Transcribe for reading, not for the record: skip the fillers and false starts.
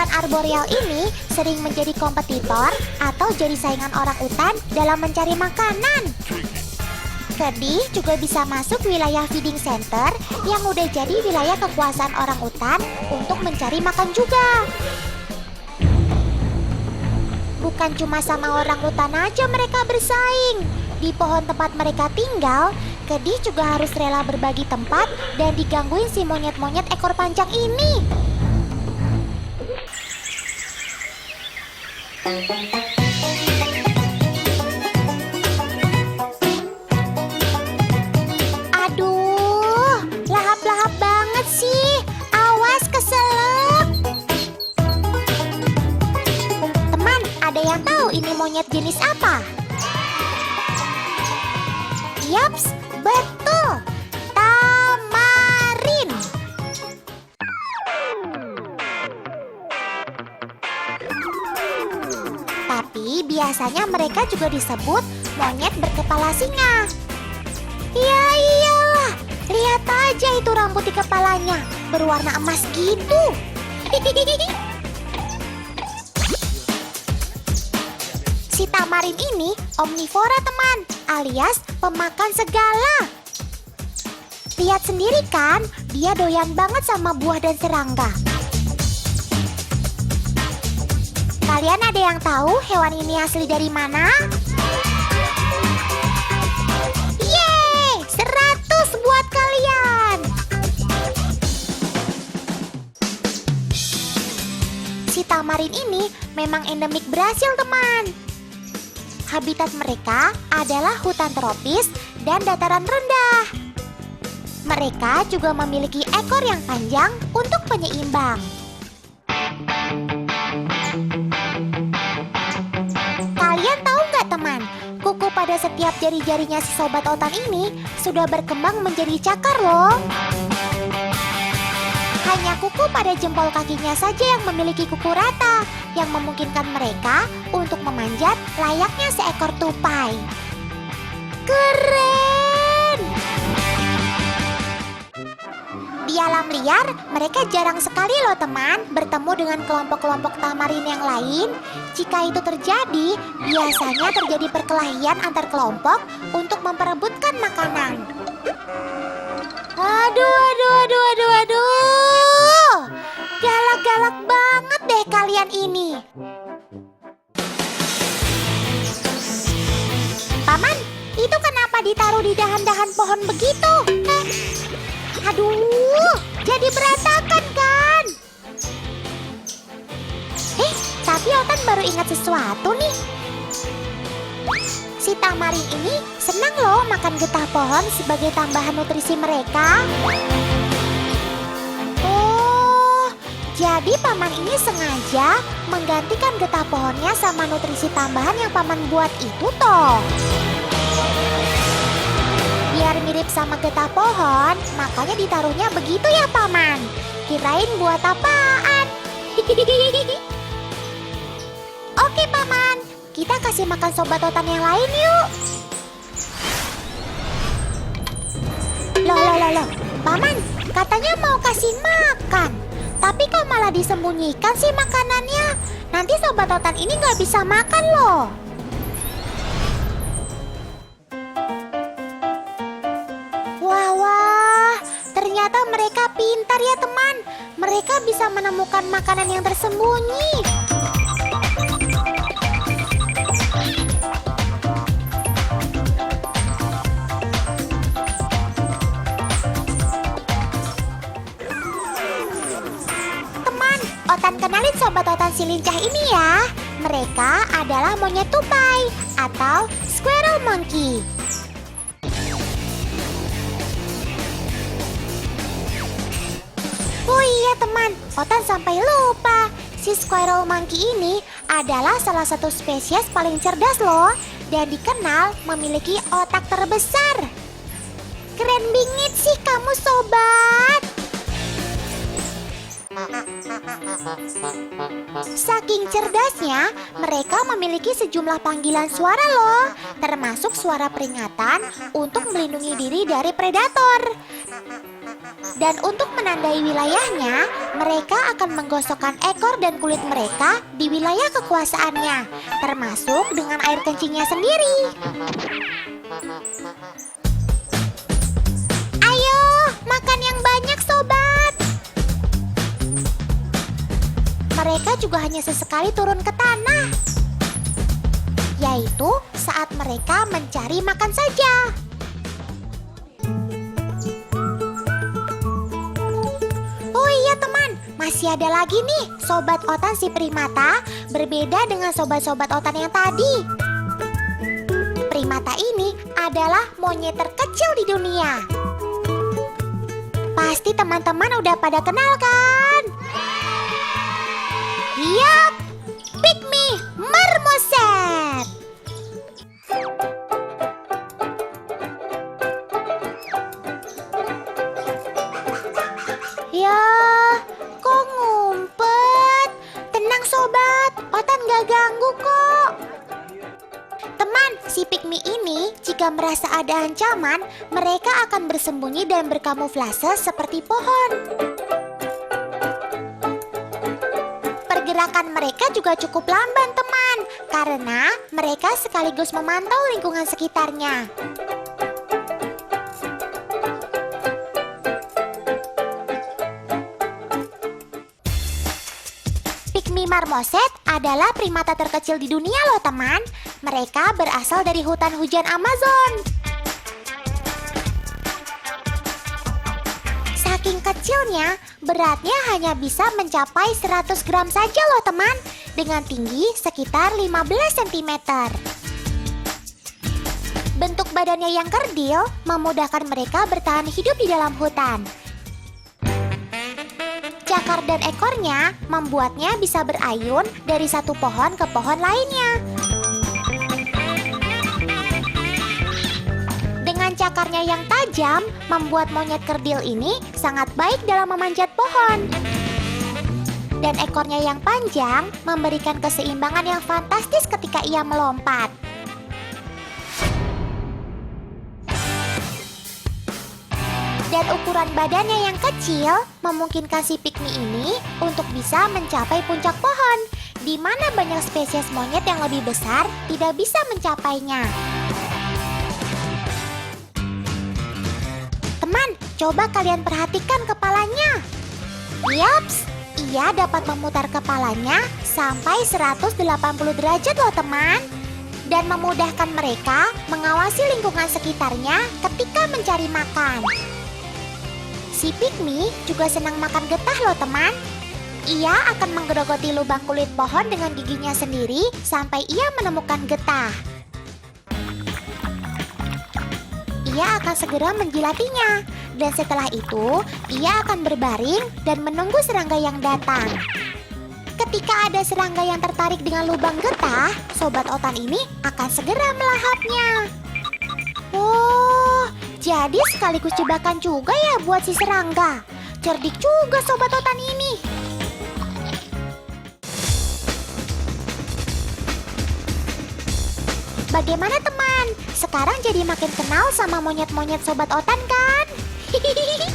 utan arboreal ini sering menjadi kompetitor atau jadi saingan orang utan dalam mencari makanan. Kedih juga bisa masuk wilayah feeding center yang udah jadi wilayah kekuasaan orang utan untuk mencari makan juga. Bukan cuma sama orang utan aja mereka bersaing. Di pohon tempat mereka tinggal, Kedih juga harus rela berbagi tempat dan digangguin si monyet-monyet ekor panjang ini. Aduh, lahap-lahap banget sih. Awas keselak. Teman, ada yang tahu ini monyet jenis apa? Yaps, betul. Tamarin. Tapi biasanya mereka juga disebut monyet berkepala singa. Ya iyalah, lihat aja itu rambut di kepalanya, berwarna emas gitu. Si tamarin ini omnivora teman, alias pemakan segala. Lihat sendiri kan, dia doyan banget sama buah dan serangga. Kalian ada yang tahu hewan ini asli dari mana? Yeay, 100 buat kalian. Si tamarin ini memang endemik Brasil teman. Habitat mereka adalah hutan tropis dan dataran rendah. Mereka juga memiliki ekor yang panjang untuk penyeimbang. Kalian tahu nggak teman, kuku pada setiap jari-jarinya si sobat otan ini sudah berkembang menjadi cakar loh. Hanya kuku pada jempol kakinya saja yang memiliki kuku rata, yang memungkinkan mereka untuk memanjat layaknya seekor tupai. Keren! Di alam liar, mereka jarang sekali loh teman bertemu dengan kelompok-kelompok tamarin yang lain. Jika itu terjadi, biasanya terjadi perkelahian antar kelompok untuk memperebutkan makanan. Aduh. Galak-galak banget deh kalian ini. Paman, itu kenapa ditaruh di dahan-dahan pohon begitu? Aduh, jadi berantakan kan? Tapi Otan baru ingat sesuatu nih. Si tamarin ini senang loh makan getah pohon sebagai tambahan nutrisi mereka. Oh, jadi paman ini sengaja menggantikan getah pohonnya sama nutrisi tambahan yang paman buat itu toh. Biar mirip sama getah pohon, makanya ditaruhnya begitu ya paman. Kirain buat apaan? Oke paman, kita kasih makan sobat otan yang lain yuk. Loh, paman, katanya mau kasih makan. Tapi kok malah disembunyikan sih makanannya? Nanti sobat otan ini nggak bisa makan loh. Wah, ternyata mereka pintar ya teman. Mereka bisa menemukan makanan yang tersembunyi. Teman, Otan kenalin sobat Otan si lincah ini ya. Mereka adalah monyet tupai atau squirrel monkey. Oh iya teman, Otan sampai lupa. Si squirrel monkey ini adalah salah satu spesies paling cerdas loh. Dan dikenal memiliki otak terbesar. Keren bingit sih kamu sobat. Saking cerdasnya, mereka memiliki sejumlah panggilan suara loh. Termasuk suara peringatan untuk melindungi diri dari predator. Dan untuk menandai wilayahnya, mereka akan menggosokkan ekor dan kulit mereka di wilayah kekuasaannya, termasuk dengan air kencingnya sendiri. Ayo, makan yang banyak sobat. Mereka juga hanya sesekali turun ke tanah, yaitu saat mereka mencari makan saja. Oh iya teman, masih ada lagi nih sobat otan si primata, berbeda dengan sobat-sobat otan yang tadi. Primata ini adalah monyet terkecil di dunia. Pasti teman-teman udah pada kenal kan? Yap, Pygmy Marmoset. Ya, kok ngumpet? Tenang sobat, otan gak ganggu kok. Teman, si Pygmy ini jika merasa ada ancaman, mereka akan bersembunyi dan berkamuflase seperti pohon. Pergerakan mereka juga cukup lamban teman, karena mereka sekaligus memantau lingkungan sekitarnya. Pygmy Marmoset adalah primata terkecil di dunia loh teman. Mereka berasal dari hutan hujan Amazon. Saking kecilnya, beratnya hanya bisa mencapai 100 gram saja loh teman, dengan tinggi sekitar 15 cm. Bentuk badannya yang kerdil memudahkan mereka bertahan hidup di dalam hutan. Cakar dan ekornya membuatnya bisa berayun dari satu pohon ke pohon lainnya. Dengan cakarnya yang tajam, membuat monyet kerdil ini sangat baik dalam memanjat pohon. Dan ekornya yang panjang memberikan keseimbangan yang fantastis ketika ia melompat. Dan ukuran badannya yang kecil memungkinkan si Pygmy ini untuk bisa mencapai puncak pohon, di mana banyak spesies monyet yang lebih besar tidak bisa mencapainya. Teman, coba kalian perhatikan kepalanya. Yaps, ia dapat memutar kepalanya sampai 180 derajat loh teman. Dan memudahkan mereka mengawasi lingkungan sekitarnya ketika mencari makan. Si Pygmy juga senang makan getah loh teman. Ia akan menggerogoti lubang kulit pohon dengan giginya sendiri sampai ia menemukan getah. Ia akan segera menjilatinya, dan setelah itu ia akan berbaring dan menunggu serangga yang datang. Ketika ada serangga yang tertarik dengan lubang getah, sobat otan ini akan segera melahapnya. Oh, jadi sekaligus jebakan juga ya buat si serangga. Cerdik juga sobat otan ini. Bagaimana teman? Sekarang jadi makin kenal sama monyet-monyet sobat otan kan? Hihihi.